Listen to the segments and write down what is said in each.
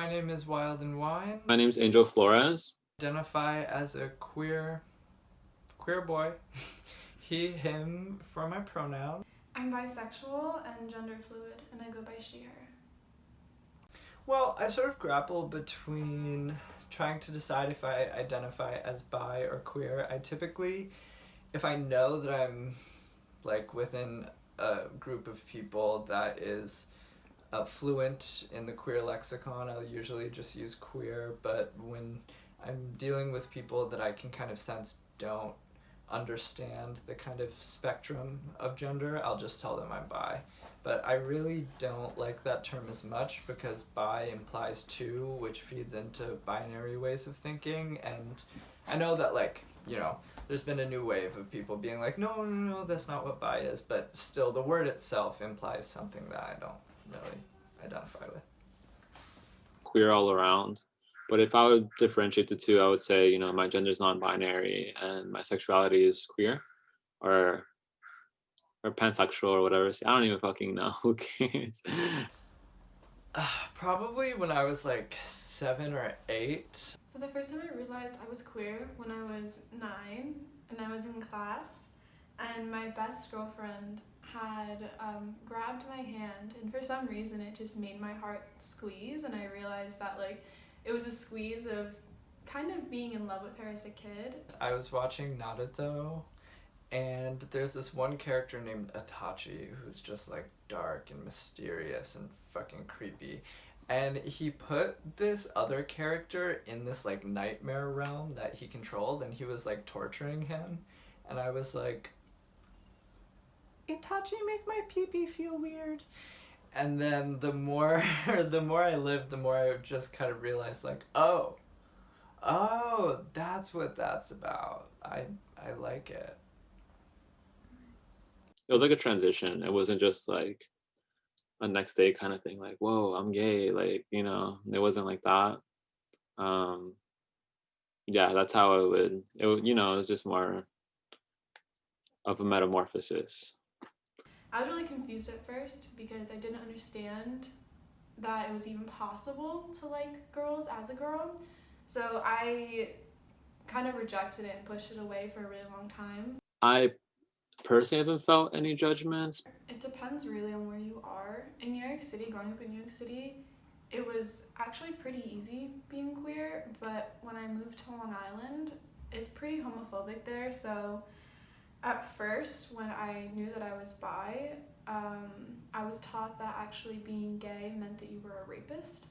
my name is Wild and Wine. My name's Angel Flores. Identify as a queer boy. He, him for my pronoun. I'm bisexual and gender fluid, and I go by she, her. Well, I sort of grapple between trying to decide if I identify as bi or queer. I typically, if I know that I'm like within a group of people that is fluent in the queer lexicon, I'll usually just use queer, but when I'm dealing with people that I can kind of sense don't understand the kind of spectrum of gender, I'll just tell them I'm bi. But I really don't like that term as much because bi implies two, which feeds into binary ways of thinking, and I know that, like, you know, there's been a new wave of people being like, no, that's not what bi is, but still the word itself implies something that I don't really identify with. Queer all around. But if I would differentiate the two, I would say, my gender is non-binary and my sexuality is queer or pansexual or whatever. See, I don't even fucking know. Who cares? Probably when I was like 7 or 8. So the first time I realized I was queer when I was 9 and I was in class, and my best girlfriend had grabbed my hand, and for some reason it just made my heart squeeze, and I realized that like it was a squeeze of kind of being in love with her as a kid. I was watching Naruto, and there's this one character named Itachi who's just like dark and mysterious and fucking creepy. And he put this other character in this like nightmare realm that he controlled, and he was like torturing him. And I was like, Itachi, make my pee-pee feel weird. And then the more the more I lived, the more I just kind of realized like, oh, that's what that's about. I like it. It was like a transition. It wasn't just like a next day kind of thing, like, whoa, I'm gay. Like, it wasn't like that. Yeah, that's how it was just more of a metamorphosis. I was really confused at first because I didn't understand that it was even possible to like girls as a girl. So I kind of rejected it and pushed it away for a really long time. I personally haven't felt any judgments. It depends really on where you are. In New York City, growing up in New York City, it was actually pretty easy being queer, but when I moved to Long Island, it's pretty homophobic there. So at first, when I knew that I was bi, I was taught that actually being gay meant that you were a rapist.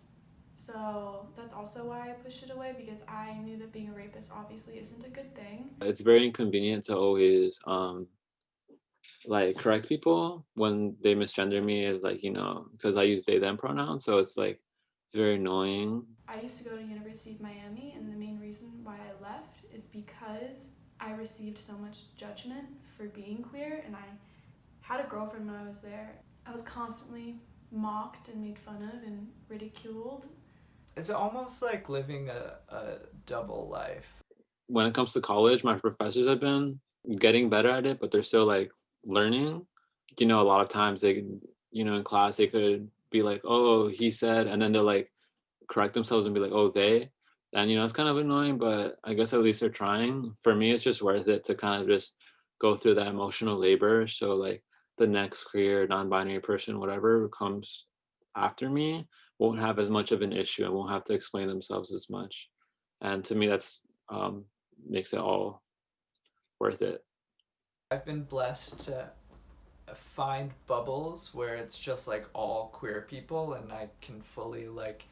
So that's also why I pushed it away, because I knew that being a rapist obviously isn't a good thing. It's very inconvenient to always like correct people when they misgender me, like, because I use they them pronouns, so it's like it's very annoying. I used to go to University of Miami, and the main reason why I left is because I received so much judgment for being queer, and I had a girlfriend when I was there. I was constantly mocked and made fun of and ridiculed. It's almost like living a double life. When it comes to college, my professors have been getting better at it, but they're still like learning. A lot of times they, in class they could be like, oh, he said, and then they'll like correct themselves and be like, oh, they. And it's kind of annoying, but I guess at least they're trying. For me, it's just worth it to kind of just go through that emotional labor. So like the next queer, non-binary person, whatever comes after me, won't have as much of an issue and won't have to explain themselves as much. And to me, that's makes it all worth it. I've been blessed to find bubbles where it's just like all queer people, and I can fully like,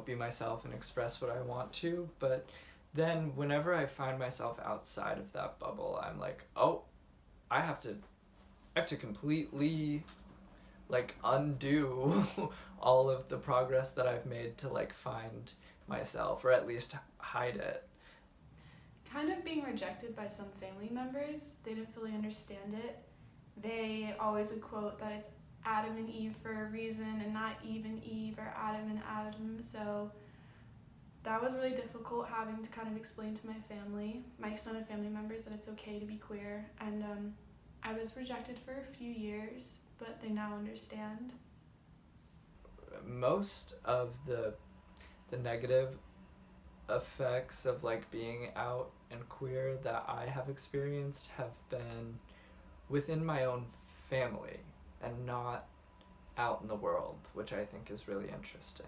be myself and express what I want to. But then whenever I find myself outside of that bubble, I'm like, oh, I have to completely like undo all of the progress that I've made to like find myself, or at least hide it. Kind of being rejected by some family members, they didn't fully understand it. They always would quote that it's Adam and Eve for a reason and not Eve and Eve or Adam and Adam. So that was really difficult, having to kind of explain to my family, my extended family members, that it's okay to be queer. And I was rejected for a few years, but they now understand. Most of the the negative effects of like being out and queer that I have experienced have been within my own family and not out in the world, which I think is really interesting.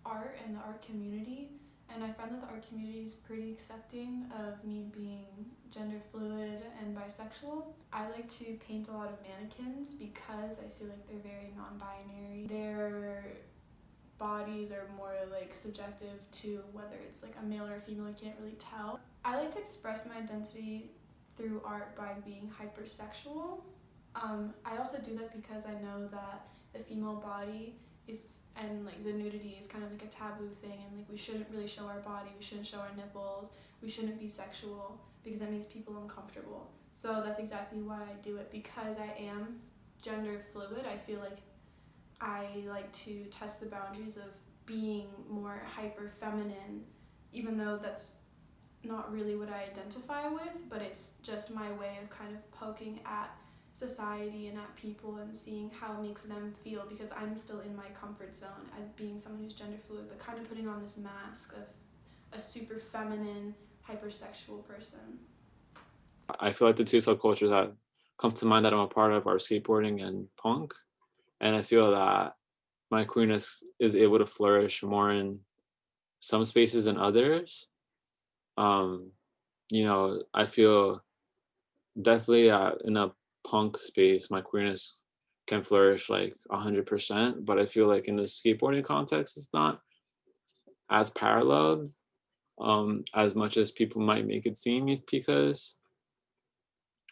Art and the art community, and I find that the art community is pretty accepting of me being gender fluid and bisexual. I like to paint a lot of mannequins because I feel like they're very non-binary. Their bodies are more like subjective to whether it's like a male or a female, you can't really tell. I like to express my identity through art by being hypersexual. I also do that because I know that the female body is, and like the nudity is kind of like a taboo thing, and like we shouldn't really show our body, we shouldn't show our nipples, we shouldn't be sexual because that makes people uncomfortable. So that's exactly why I do it, because I am gender fluid. I feel like I like to test the boundaries of being more hyper feminine, even though that's not really what I identify with, but it's just my way of kind of poking at society and at people and seeing how it makes them feel, because I'm still in my comfort zone as being someone who's gender fluid, but kind of putting on this mask of a super feminine, hypersexual person. I feel like the two subcultures that come to mind that I'm a part of are skateboarding and punk. And I feel that my queerness is able to flourish more in some spaces than others. You know, I feel definitely in a punk space, my queerness can flourish like 100%, but I feel like in the skateboarding context, it's not as paralleled as much as people might make it seem, because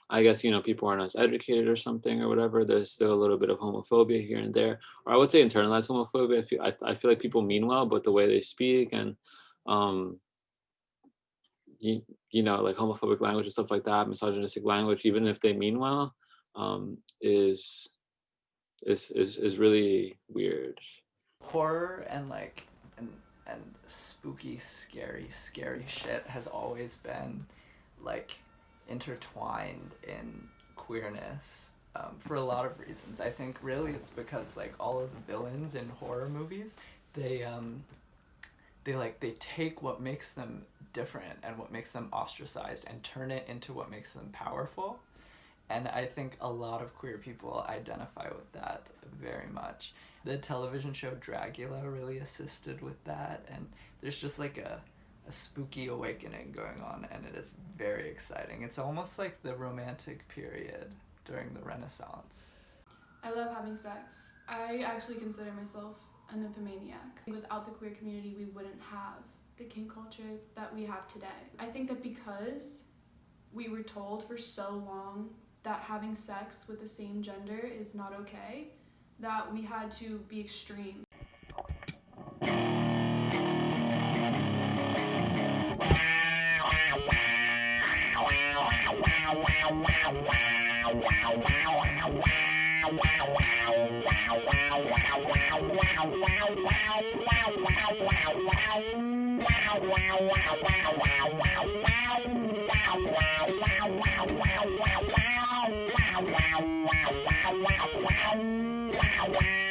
I guess, you know, people aren't as educated or something or whatever. There's still a little bit of homophobia here and there, or I would say internalized homophobia. I feel like people mean well, but the way they speak and you know, like homophobic language and stuff like that, misogynistic language, even if they mean well, is really weird. Horror and like and spooky, scary shit has always been like intertwined in queerness for a lot of reasons. I think really it's because like all of the villains in horror movies, they take what makes them different and what makes them ostracized and turn it into what makes them powerful. And I think a lot of queer people identify with that very much. The television show Dragula really assisted with that, and there's just like a spooky awakening going on, and it is very exciting. It's almost like the Romantic period during the Renaissance. I love having sex. I actually consider myself a nymphomaniac. Without the queer community, we wouldn't have the kink culture that we have today. I think that because we were told for so long that having sex with the same gender is not okay, that we had to be extreme. Wow.